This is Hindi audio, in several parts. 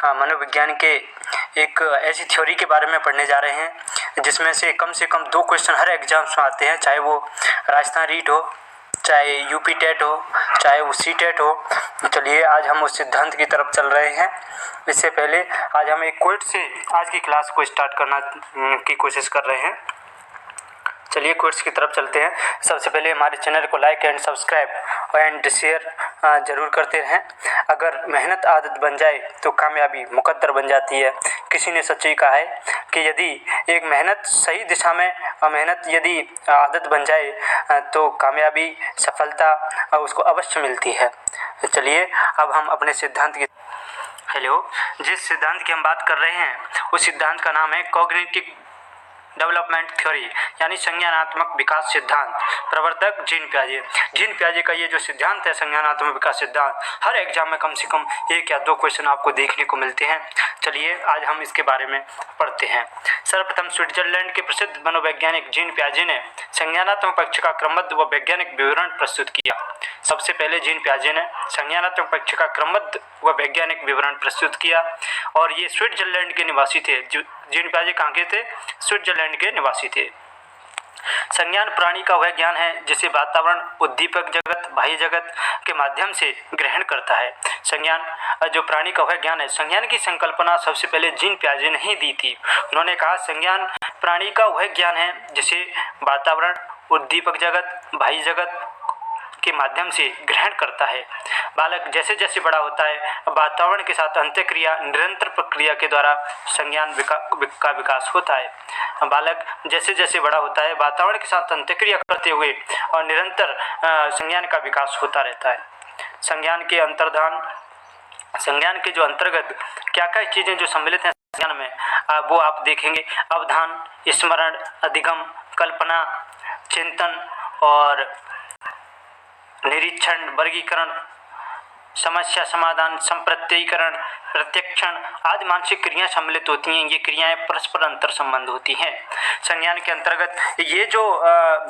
मनोविज्ञान के एक ऐसी थ्योरी के बारे में पढ़ने जा रहे हैं जिसमें से कम 2 क्वेश्चन हर एग्जाम्स में आते हैं, चाहे वो राजस्थान रीट हो, चाहे यूपी टेट हो, चाहे वो सी टेट हो। चलिए आज हम उस सिद्धांत की तरफ चल रहे हैं। इससे पहले आज हम एक क्विज से आज की क्लास को स्टार्ट करना की कोशिश कर रहे हैं। चलिए क्विज की तरफ चलते हैं। सबसे पहले हमारे चैनल को like and subscribe and share जरूर करते रहें। अगर मेहनत आदत बन जाए तो कामयाबी मुकद्दर बन जाती है। किसी ने सच ही कहा है कि यदि एक मेहनत सही दिशा में मेहनत यदि आदत बन जाए तो कामयाबी सफलता उसको अवश्य मिलती है। चलिए अब हम अपने सिद्धांत की जिस सिद्धांत की हम बात कर रहे हैं उस सिद्धांत का नाम है कॉग्निटिव डेवलपमेंट थ्योरी यानी संज्ञानात्मक विकास सिद्धांत। प्रवर्तक जीन पियाजे। जीन पियाजे का ये जो सिद्धांत है संज्ञानात्मक विकास सिद्धांत, हर एग्जाम में कम से कम 1 या 2 क्वेश्चन आपको देखने को मिलते हैं। चलिए आज हम इसके बारे में पढ़ते हैं। सर्वप्रथम स्विट्जरलैंड के प्रसिद्ध मनोवैज्ञानिक जीन पियाजे ने संज्ञानात्मक पक्ष का क्रमबद्ध व वैज्ञानिक विवरण प्रस्तुत किया। सबसे पहले जीन पियाजे ने संज्ञानात्मक पक्ष का क्रमबद्ध व वैज्ञानिक विवरण प्रस्तुत किया और ये स्विट्जरलैंड के निवासी थे। जीन पियाजे कहाँ के थे? स्विट्जरलैंड के निवासी थे। संज्ञान प्राणी का वह ज्ञान है जिसे वातावरण, उद्दीपक जगत, बाह्य जगत के माध्यम से ग्रहण करता है। संज्ञान जो प्राणी का वह ज्ञान है, संज्ञान की संकल्पना सबसे पहले जीन पियाजे ने ही दी थी। उन्होंने कहा संज्ञान प्राणी का वह ज्ञान है जिसे वातावरण, उद्दीपक जगत, बाह्य जगत के माध्यम से ग्रहण करता है। बालक जैसे जैसे बड़ा होता है वातावरण के साथ अंतःक्रिया निरंतर प्रक्रिया के द्वारा संज्ञान का विकास होता है। बालक जैसे जैसे बड़ा होता है वातावरण के साथ अंतःक्रिया करते हुए और निरंतर संज्ञान का विकास होता रहता है। संज्ञान के जो अंतर्गत क्या क्या चीजें जो सम्मिलित हैं संज्ञान में वो आप देखेंगे। अवधान, स्मरण, अधिगम, कल्पना, चिंतन और निरीक्षण, वर्गीकरण, समस्या समाधान, संप्रत्ययीकरण, प्रत्यक्षण आदि मानसिक क्रियाएं सम्मिलित होती हैं। ये क्रियाएं परस्पर अंतर संबंध होती हैं। संज्ञान के अंतर्गत ये जो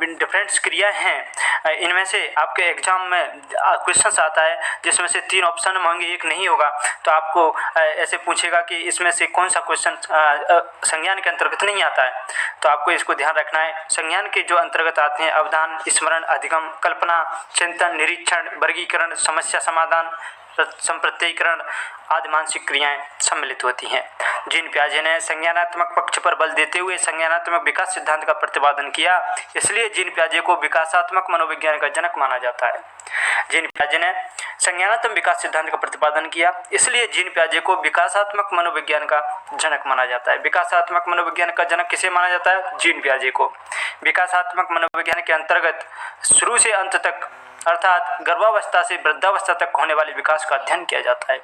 डिफरेंट क्रियाएं हैं इनमें से आपके एग्जाम में क्वेश्चन आता है जिसमें से 3 ऑप्शन होंगे, एक नहीं होगा। तो आपको ऐसे पूछेगा कि इसमें से कौन सा क्वेश्चन संज्ञान के अंतर्गत नहीं आता है, तो आपको इसको ध्यान रखना है। संज्ञान के जो अंतर्गत आते हैं अवधान, स्मरण, अधिगम, कल्पना, चिंतन, निरीक्षण, वर्गीकरण, समस्या समाधान, संप्रत्ययीकरण आदि मानसिक क्रियाएं सम्मिलित होती हैं। जीन पियाजे ने संज्ञानात्मक पक्ष पर बल देते हुए संज्ञानात्मक विकास सिद्धांत का प्रतिपादन किया, इसलिए जीन पियाजे को विकासात्मक मनोविज्ञान का जनक माना जाता है। जीन पियाजे ने संज्ञानात्मक विकास सिद्धांत का प्रतिपादन किया, इसलिए जीन पियाजे को विकासात्मक मनोविज्ञान का जनक माना जाता है। विकासात्मक मनोविज्ञान का जनक किसे माना जाता है? जीन पियाजे को। विकासात्मक मनोविज्ञान के अंतर्गत शुरू से अंत तक अर्थात गर्भावस्था से वृद्धावस्था तक होने वाले विकास का अध्ययन किया जाता है।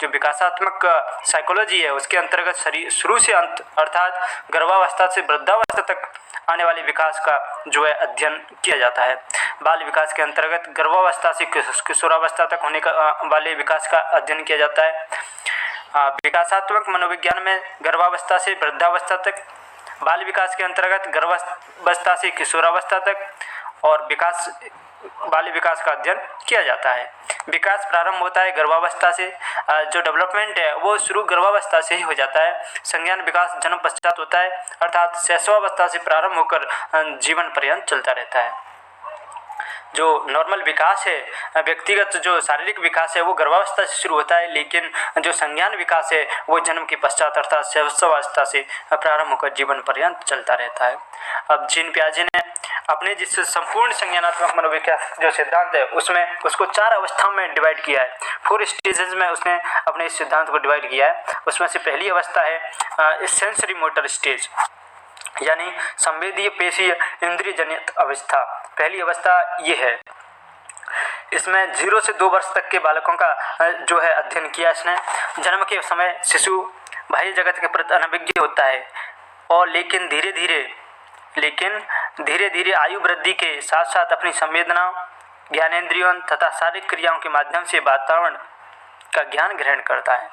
जो विकासात्मक साइकोलॉजी है उसके अंतर्गत शरीर शुरू से अंत अर्थात गर्भावस्था से वृद्धावस्था तक आने वाले विकास का जो है अध्ययन किया जाता है। बाल विकास के अंतर्गत गर्भावस्था से किशोरावस्था तक होने वाले विकास का अध्ययन किया जाता है। विकासात्मक मनोविज्ञान में गर्भावस्था से वृद्धावस्था तक, बाल विकास के अंतर्गत गर्भावस्था से किशोरावस्था तक और बाल विकास का अध्ययन किया जाता है। विकास प्रारंभ होता है गर्भावस्था से, जो डेवलपमेंट है वो शुरू गर्भावस्था से ही हो जाता है। संज्ञान विकास जन्म पश्चात होता है अर्थात शैशवावस्था से प्रारंभ होकर जीवन पर्यंत चलता रहता है। जो नॉर्मल विकास है, व्यक्तिगत जो शारीरिक विकास है वो गर्भावस्था से शुरू होता है, लेकिन जो संज्ञान विकास है वो जन्म के पश्चात अर्थात शैशवावस्था से प्रारंभ होकर जीवन पर्यंत चलता रहता है। अब जीन पियाजे ने अपने जिस संपूर्ण संज्ञानात्मक मनोविकास जो सिद्धांत है उसमें उसको 4 अवस्थाओं में डिवाइड किया है। 4 स्टेजेस में उसने अपने इस सिद्धांत को डिवाइड किया है। उसमें से पहली अवस्था है सेंसरी मोटर स्टेज यानी संवेदीय पेशीय इंद्रिय जनित अवस्था। पहली अवस्था ये है। इसमें 0 से 2 वर्ष तक के बालकों का जो है अध्ययन किया इसने। जन्म के समय शिशु बाह्य जगत के प्रति अनभिज्ञ होता है और लेकिन धीरे धीरे आयु वृद्धि के साथ साथ अपनी संवेदनाओं, ज्ञानेंद्रियों तथा शारीरिक क्रियाओं के माध्यम से वातावरण का ज्ञान ग्रहण करता है।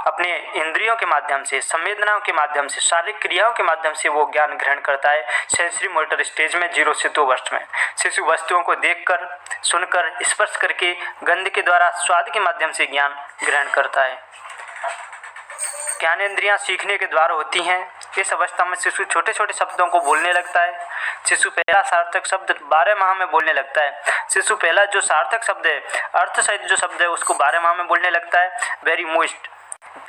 अपने इंद्रियों के माध्यम से, संवेदनाओं के माध्यम से, शारीरिक क्रियाओं के माध्यम से वो ज्ञान ग्रहण करता है। सेंसरी मोटर स्टेज में 0 से 2 वर्ष में शिशु वस्तुओं को देखकर, सुनकर, स्पर्श करके, गंध के द्वारा, स्वाद के माध्यम से ज्ञान ग्रहण करता है। ज्ञानेंद्रियां सीखने के द्वार होती हैं। इस अवस्था में शिशु छोटे छोटे शब्दों को बोलने लगता है। शिशु पहला सार्थक शब्द 12 माह में बोलने लगता है। शिशु पहला जो सार्थक शब्द है, अर्थ सहित जो शब्द है, उसको 12 माह में बोलने लगता है। वेरी मोस्ट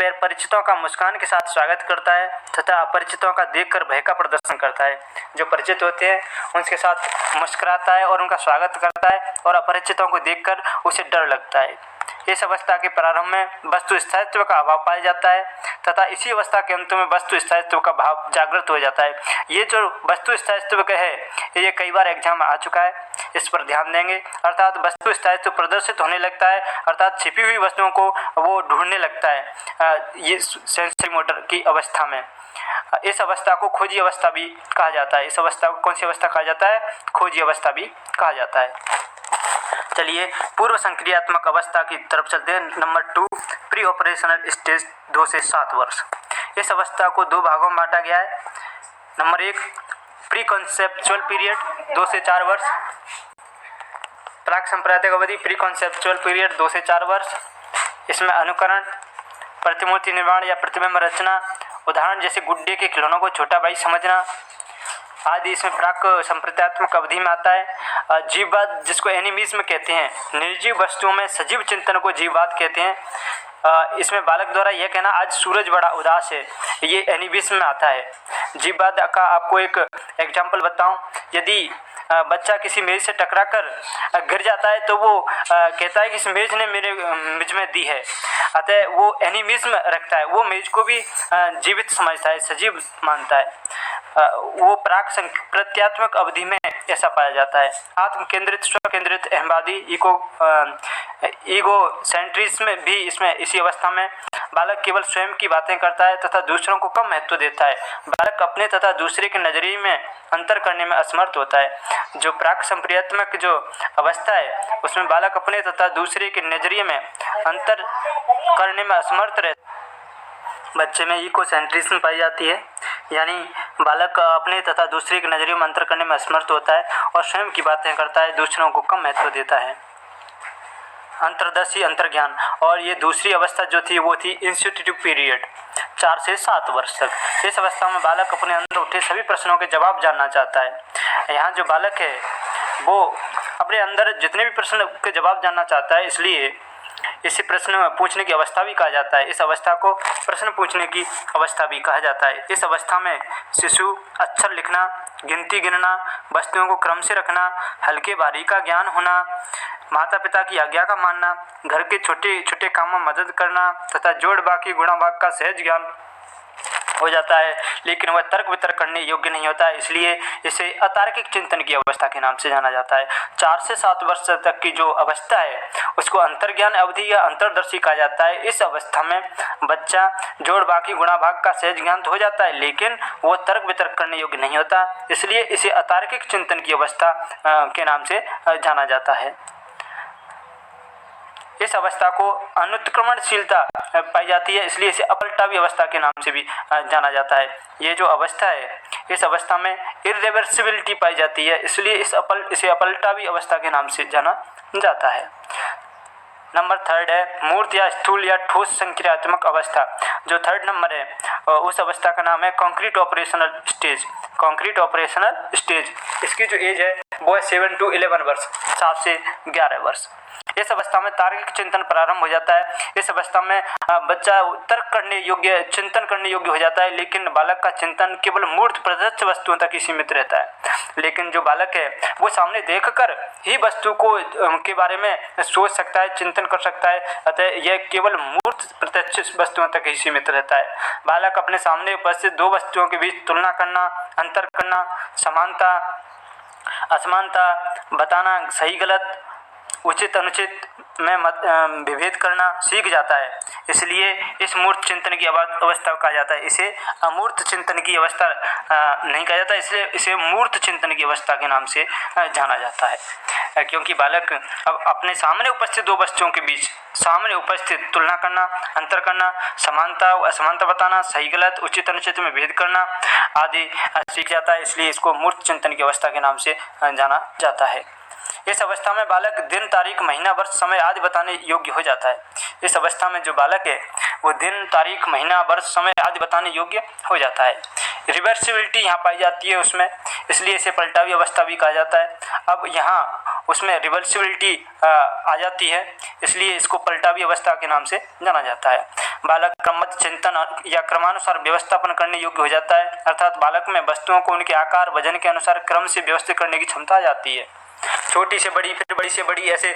परिचितों का मुस्कान के साथ स्वागत करता है तथा अपरिचितों का देखकर भय का प्रदर्शन करता है। जो परिचित होते हैं उनके साथ मुस्कुराता है और उनका स्वागत करता है, और अपरिचितों को देखकर उसे डर लगता है। इस अवस्था के प्रारंभ में वस्तु स्थायित्व का अभाव पाया जाता है तथा इसी अवस्था के अंत में वस्तु स्थायित्व का भाव जागृत हो जाता है। ये जो वस्तु स्थायित्व का है, ये कई बार एग्जाम आ चुका है, इस पर ध्यान देंगे। अर्थात वस्तु स्थायित्व प्रदर्शित होने लगता है, अर्थात छिपी हुई वस्तुओं को वो ढूंढने लगता है ये सेंसरी मोटर की अवस्था में। इस अवस्था को खोजी अवस्था भी कहा जाता है। इस अवस्था को कौन सी अवस्था कहा जाता है? खोजी अवस्था भी कहा जाता है। चलिए पूर्व संक्रियात्मक अवस्था की तरफ चलते हैं। नंबर 2, प्री ऑपरेशनल स्टेज 2 से 7 वर्ष। इस अवस्था को 2 भागों में बांटा गया है। नंबर 1, प्री कॉन्सेप्चुअल पीरियड 2 से 4 वर्ष। प्राक सांप्रदायिक अवधि प्री कॉन्सेप्चुअल पीरियड 2 से 4 वर्ष। इसमें अनुकरण, प्रतिमूर्ति निर्माण या प्रतिबिंब रचना, उदाहरण जैसे गुड्डे के खिलौनों को छोटा भाई समझना आदि इसमें प्राक संप्रदायात्मक अवधि में आता है। जीववाद, जिसको एनिमिज्म कहते हैं, निर्जीव वस्तुओं में सजीव चिंतन को जीववाद कहते हैं। इसमें बालक द्वारा यह कहना आज सूरज बड़ा उदास है, ये एनिमिज्म में आता है। जीववाद का आपको एक एग्जाम्पल बताऊं, यदि बच्चा किसी मेज से टकराकर गिर जाता है तो वो कहता है कि इस मेज ने मुझ में दी है, अतः वो एनिमिज्म रखता है, वो मेज को भी जीवित समझता है, सजीव मानता है। वो प्राक प्रत्यात्मक अवधि में ऐसा पाया जाता है। आत्म केंद्रित, स्व केंद्रित, अहमवादी, ईगो सेंट्रिज्म में भी इसमें इसी अवस्था में बालक केवल स्वयं की बातें करता है तथा दूसरों को कम महत्व देता है। बालक अपने तथा दूसरे के नजरिए में अंतर करने में असमर्थ होता है। जो प्राक संक्रियात्मक जो अवस्था है उसमें बालक अपने तथा दूसरे के नजरिए में अंतर करने में असमर्थ रहता है। बच्चे में इकोसेंट्रिज्म पाई जाती है, यानी बालक अपने तथा दूसरे के नजरिए में अंतर करने में असमर्थ होता है और स्वयं की बातें करता है, दूसरों को कम महत्व देता है। अंतर्दर्शी, अंतर्ज्ञान, और ये दूसरी अवस्था जो थी वो थी इंस्टीट्यूटिव पीरियड 4 से 7 वर्ष तक। इस अवस्था में बालक अपने अंदर उठे सभी प्रश्नों के जवाब जानना चाहता है। यहाँ जो बालक है वो अपने अंदर जितने भी प्रश्न के जवाब जानना चाहता है, इसलिए इसे प्रश्न पूछने की अवस्था भी कहा जाता है। इस अवस्था को प्रश्न पूछने की अवस्था भी कहा जाता है। इस अवस्था में शिशु अक्षर लिखना, गिनती गिनना, वस्तुओं को क्रम से रखना, हल्के भारी का ज्ञान होना, माता पिता की आज्ञा का मानना, घर के छोटे छोटे कामों में मदद करना तथा जोड़ बाकी गुणा भाग का सहज ज्ञान हो जाता है, लेकिन वह तर्क वितर्क करने योग्य नहीं होता है, इसलिए इसे अतार्किक चिंतन की अवस्था के नाम से जाना जाता है। 4 से 7 वर्ष तक की जो अवस्था है उसको अंतर्ज्ञान अवधि या अंतर्दर्शी कहा जाता है। इस अवस्था में बच्चा जोड़ बाकी गुणा भाग का सहज ज्ञान तो हो जाता है, लेकिन वो तर्क वितर्क करने योग्य नहीं होता, इसलिए इसे अतार्किक चिंतन की अवस्था के नाम से जाना जाता है। इस अवस्था को अनुत्क्रमणशीलता पाई जाती है, इसलिए इसे अपलटावी अवस्था के नाम से भी जाना जाता है। ये जो अवस्था है इस अवस्था में इरिवर्सिबिलिटी पाई जाती है, इसलिए इसे अपलटावी अवस्था के नाम से जाना जाता है। नंबर 3 है मूर्त या स्थूल या ठोस संक्रियात्मक अवस्था। जो 3rd नंबर है उस अवस्था का नाम है concrete operational stage. Concrete operational stage, इसकी जो एज है वो है 7 to 11 वर्ष, 7 से 11 वर्ष। इस अवस्था में तार्किक चिंतन प्रारंभ हो जाता है। इस अवस्था में बच्चा तर्क करने योग्य, चिंतन करने योग्य हो जाता है, लेकिन बालक का चिंतन केवल मूर्त प्रत्यक्ष वस्तुओं तक ही सीमित रहता है। लेकिन जो बालक है वो सामने देखकर ही वस्तु को के बारे में सोच सकता है, चिंतन कर सकता है, अतः यह केवल मूर्त प्रत्यक्ष वस्तुओं तक ही सीमित रहता है। बालक अपने सामने उपस्थित 2 वस्तुओं के बीच तुलना करना, अंतर करना, समानता असमानता बताना, सही गलत, उचित अनुचित में विभेद करना सीख जाता है, इसलिए इस मूर्त चिंतन की अवस्था कहा जाता है। इसे अमूर्त चिंतन की अवस्था नहीं कहा जाता, इसलिए इसे मूर्त चिंतन की अवस्था के नाम से जाना जाता है। क्योंकि बालक अब अपने सामने उपस्थित 2 वस्तुओं के बीच सामने उपस्थित तुलना करना, अंतर करना, समानता असमानता बताना, सही गलत, उचित अनुचित में भेद करना आदि सीख जाता है, इसलिए इसको मूर्त चिंतन की अवस्था के नाम से जाना जाता है। इस अवस्था में बालक दिन, तारीख, महीना, वर्ष, समय आदि बताने योग्य हो जाता है। इस अवस्था में जो बालक है वो दिन, तारीख, महीना, वर्ष, समय आदि बताने योग्य हो जाता है। रिवर्सिबिलिटी यहाँ पाई जाती है उसमें, इसलिए इसे पलटावी अवस्था भी कहा जाता है। अब यहाँ उसमें रिवर्सिबिलिटी आ जाती है, इसलिए इसको पलटावी अवस्था के नाम से जाना जाता है। बालक क्रमबद्ध चिंतन या क्रमानुसार व्यवस्थापन करने योग्य हो जाता है, अर्थात बालक में वस्तुओं को उनके आकार वजन के अनुसार क्रम से व्यवस्थित करने की क्षमता आ जाती है। छोटी से बड़ी, फिर बड़ी से बड़ी, ऐसे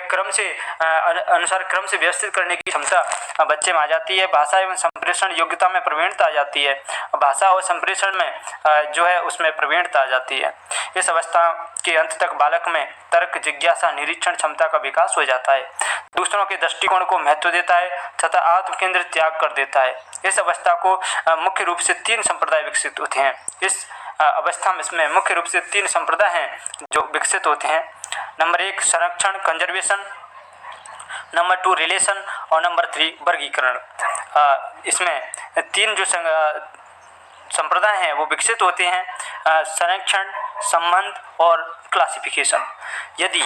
क्रम से अनुसार क्रम से व्यवस्थित करने की क्षमता बच्चे में आ जाती है। भाषा एवं संप्रेषण योग्यता में प्रवीणता आ जाती है। भाषा और संप्रेषण में जो है उसमें प्रवीणता आ जाती है। इस अवस्था के अंत तक बालक में तर्क, जिज्ञासा, निरीक्षण क्षमता का विकास हो जाता है। दूसरों के दृष्टिकोण को महत्व देता है तथा आत्म केंद्रित त्याग कर देता है। इस अवस्था को मुख्य रूप से 3 संप्रदाय विकसित होते हैं। इस अवस्था में इसमें मुख्य रूप से 3 संप्रदाय हैं जो विकसित होते हैं। नंबर 1 संरक्षण, कंजर्वेशन, नंबर 2 रिलेशन और नंबर 3 वर्गीकरण। इसमें 3 जो संप्रदाय हैं वो विकसित होते हैं, संरक्षण, संबंध और क्लासिफिकेशन। यदि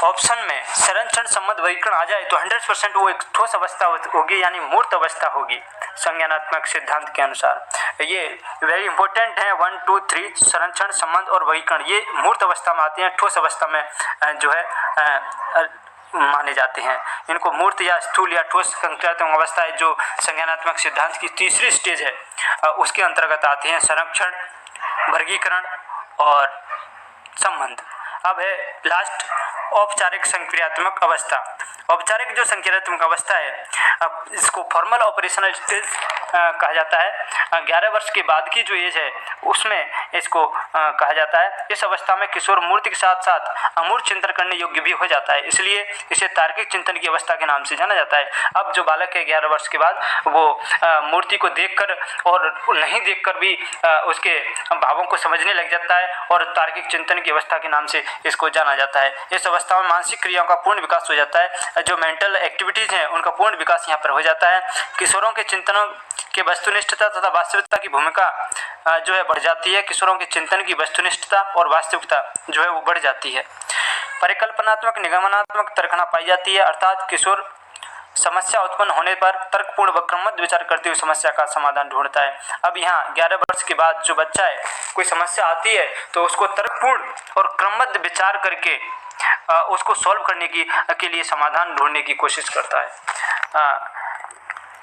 ऑप्शन में संरक्षण, संबंध, वर्गीकरण आ जाए तो 100% वो एक ठोस अवस्था होगी, यानी मूर्त अवस्था होगी संज्ञानात्मक सिद्धांत के अनुसार। ये वेरी इंपॉर्टेंट है। 1, 2, 3 संरक्षण, संबंध और वर्गीकरण ये मूर्त अवस्था में आते हैं, ठोस अवस्था में जो है माने जाते हैं। इनको मूर्त या स्थूल या ठोस संज्ञानात्मक अवस्था है जो संज्ञानात्मक सिद्धांत की तीसरी स्टेज है, उसके अंतर्गत आते हैं संरक्षण, वर्गीकरण और संबंध। अब है लास्ट औपचारिक संक्रियात्मक अवस्था। औपचारिक जो संक्रियात्मक अवस्था है, इसको फॉर्मल ऑपरेशनल स्टेज कहा जाता है। 11 वर्ष के बाद की जो एज है उसमें इसको कहा जाता है। इस अवस्था में किशोर मूर्ति के साथ साथ अमूर्त चिंतन करने योग्य भी हो जाता है, इसलिए इसे तार्किक चिंतन की अवस्था के नाम से जाना जाता है। अब जो बालक है 11 वर्ष के बाद वो मूर्ति को देखकर और नहीं देखकर भी उसके भावों को समझने लग जाता है और तार्किक चिंतन की अवस्था के नाम से इसको जाना जाता है। इस अवस्था में मानसिक क्रियाओं का पूर्ण विकास हो जाता है, जो मेंटल एक्टिविटीज हैं उनका पूर्ण विकास यहाँ पर हो जाता है। किशोरों के चिंतनों के वस्तुनिष्ठता तथा वास्तविकता की भूमिका जो है बढ़ जाती है। किशोरों के चिंतन की वस्तुनिष्ठता और वास्तविकता जो है वो बढ़ जाती है। परिकल्पनात्मक, निगमनात्मक तर्कना पाई जाती है, अर्थात किशोर समस्या उत्पन्न होने पर तर्कपूर्ण व क्रमबद्ध विचार करते हुए समस्या का समाधान ढूंढता है। अब यहाँ 11 वर्ष के बाद जो बच्चा है कोई समस्या आती है तो उसको तर्कपूर्ण और क्रमबद्ध विचार करके उसको सॉल्व करने के लिए समाधान ढूंढने की कोशिश करता है।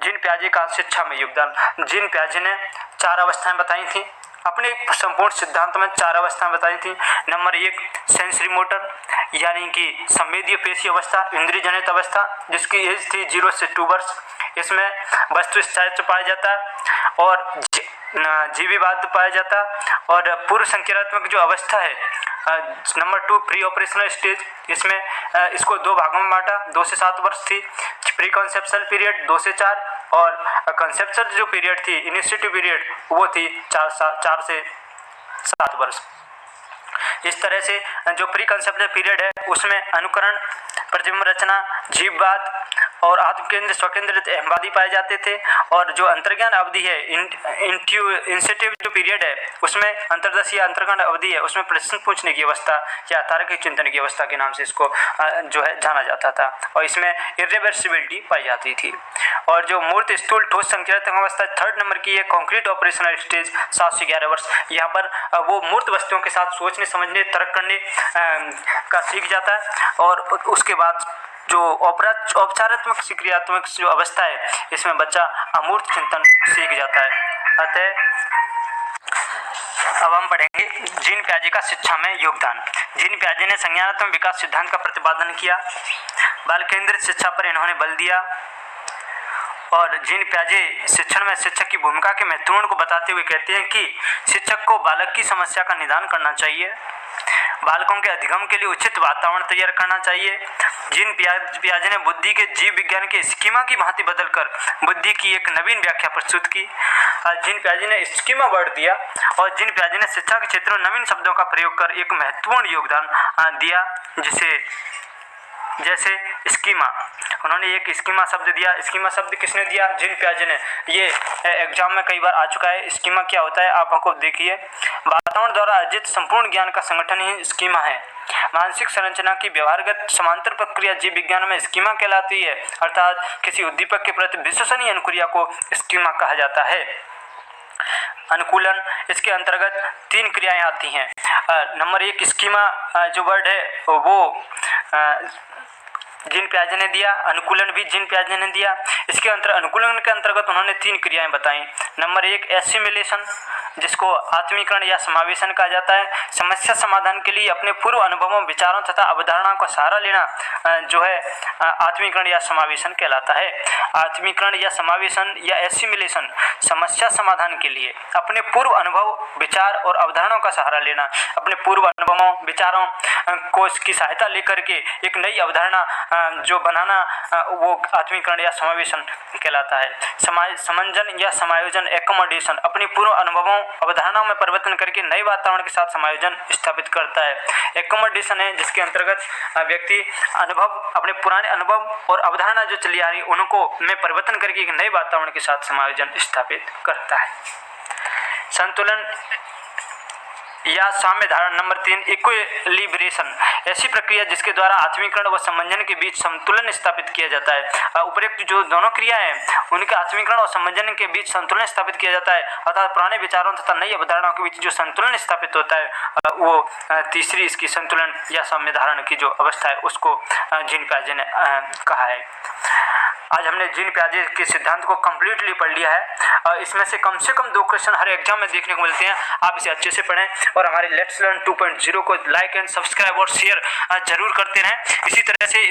जीन पियाजे का शिक्षा में योगदान। जीन पियाजे ने 4 अवस्थाएं बताई थी, अपने संपूर्ण सिद्धांत में 4 अवस्थाएं बताई थी। नंबर 1 सेंसरी मोटर, यानी कि संवेदीय पेशी अवस्था, इंद्रिय जनित अवस्था, जिसकी एज थी 0 से 2 वर्ष। इसमें वस्तु स्थायित्व पाया जाता और जीवीवाद पाया जाता। और पूर्व संक्रियात्मक जो अवस्था है नंबर 2 प्री ऑपरेशनल स्टेज, इसमें इसको 2 भागों में बांटा, 2 से 7 वर्ष थी। प्री कॉन्सेप्शनल पीरियड 2 से 4 और कॉन्सेप्चुअल जो पीरियड थी, इनिशिएटिव पीरियड, वो थी 4 से 7 वर्ष। इस तरह से जो प्री कंसेप्चुअल पीरियड है उसमें अनुकरण, प्रतिबिंब रचना, जीववाद और आत्मकेंद्र स्वकेंद्रित अहमवादी पाए जाते थे। और जो अंतर्ज्ञान अवधि है, इंसेटिव जो पीरियड है, उसमें अंतर्दशी या अंतर्गण अवधि है, उसमें प्रश्न पूछने की अवस्था या तार्किक चिंतन की अवस्था के नाम से इसको जो है जाना जाता था। और इसमें इरिवर्सिबिलिटी पाई जाती थी। और जो मूर्त स्थूल ठोस संक्रियात्मक अवस्था 3rd नंबर की है, कॉन्क्रीट ऑपरेशनल स्टेज 7 से 11 वर्ष। यहाँ पर वो मूर्त वस्तुओं के साथ सोचने, समझने, तर्क करने का सीख जाता है। और उसके बाद जो औपचारात्मक क्रियात्मक जो अवस्था है, इसमें बच्चा अमूर्त चिंतन सीख जाता है। अतः अब हम पढ़ेंगे जीन पियाजे का शिक्षा में योगदान। जीन पियाजे ने संज्ञानात्मक विकास सिद्धांत का प्रतिपादन किया। बाल केंद्रित शिक्षा पर इन्होंने बल दिया। और जीन पियाजे शिक्षण में शिक्षक की भूमिका के महत्वपूर्ण को बताते हुए कहते हैं कि शिक्षक को बालक की समस्या का निदान करना चाहिए, बालकों के अधिगम के लिए उचित वातावरण तैयार करना चाहिए। जीन पियाजे ने बुद्धि के जीव विज्ञान के स्कीमा की भांति बदलकर बुद्धि की एक नवीन व्याख्या प्रस्तुत की। जीन पियाजे ने स्कीमा वर्ड दिया और जीन पियाजे ने शिक्षा के क्षेत्र में नवीन शब्दों का प्रयोग कर एक महत्वपूर्ण योगदान दिया, जैसे स्कीमा। उन्होंने एक स्कीमा शब्द दिया। स्कीमा शब्द किसने दिया? जीन पियाजे ने। ये एग्जाम में कई बार आ चुका है। स्कीमा क्या होता है आप आपको देखिए, वातावरण द्वारा अर्जित संपूर्ण ज्ञान का संगठन ही स्कीमा है। मानसिक संरचना की व्यवहारगत समांतर प्रक्रिया जीव विज्ञान में स्कीमा कहलाती है, अर्थात किसी उद्दीपक के प्रति विश्वसनीय अनुक्रिया को स्कीमा कहा जाता है। अनुकूलन, इसके अंतर्गत 3 क्रियाएं आती हैं। नंबर 1 स्कीमा जो वर्ड है वो जीन पियाजे ने दिया, अनुकूलन भी जीन पियाजे ने दिया। इसके अनुकूलन के अंतर्गत उन्होंने 3 क्रियाएं बताई। नंबर 1 एसिमिलेशन, जिसको आत्मीकरण या समावेशन कहा जाता है। समस्या समाधान के लिए अपने पूर्व अनुभवों, विचारों तथा अवधारणाओं का सहारा लेना जो है आत्मीकरण या समावेशन कहलाता है। आत्मीकरण या समावेशन या एसिमिलेशन समस्या समाधान के लिए अपने पूर्व अनुभव, विचार और अवधारणाओं का सहारा लेना, अपने पूर्व अनुभवों, विचारों को इसकी सहायता लेकर के एक नई अवधारणा जो बनाना वो आत्मीकरण या समावेशन कहलाता है। समंजन या समायोजन एकोमोडेशन, अपने पूर्व अनुभवों, अवधारणाओं में परिवर्तन करके नए वातावरण के साथ समायोजन स्थापित करता है। एकोमोडेशन है जिसके अंतर्गत व्यक्ति अनुभव, अपने पुराने अनुभव और अवधारणा जो चली आ रही उनको में परिवर्तन करके एक नए वातावरण के साथ समायोजन स्थापित करता है। संतुलन या साम्य धारण, नंबर 3 इक्विलिब्रेशन, ऐसी प्रक्रिया जिसके द्वारा आत्मीकरण व समंजन के बीच संतुलन स्थापित किया जाता है। उपरोक्त जो दोनों क्रियाएं हैं उनके आत्मीकरण और समंजन के बीच संतुलन स्थापित किया जाता है, अर्थात पुराने विचारों तथा नई अवधारणाओं के बीच जो संतुलन स्थापित होता है वो तीसरी इसकी संतुलन या साम्य धारण की जो अवस्था है उसको जीन पियाजे ने कहा है। आज हमने जीन पियाजे के सिद्धांत को कंप्लीटली पढ़ लिया है। इसमें से कम 2 क्वेश्चन हर एग्जाम में देखने को मिलते हैं। आप इसे अच्छे से पढ़ें और हमारे लेट्स लर्न 2.0 को लाइक एंड सब्सक्राइब और शेयर जरूर करते रहें। इसी तरह से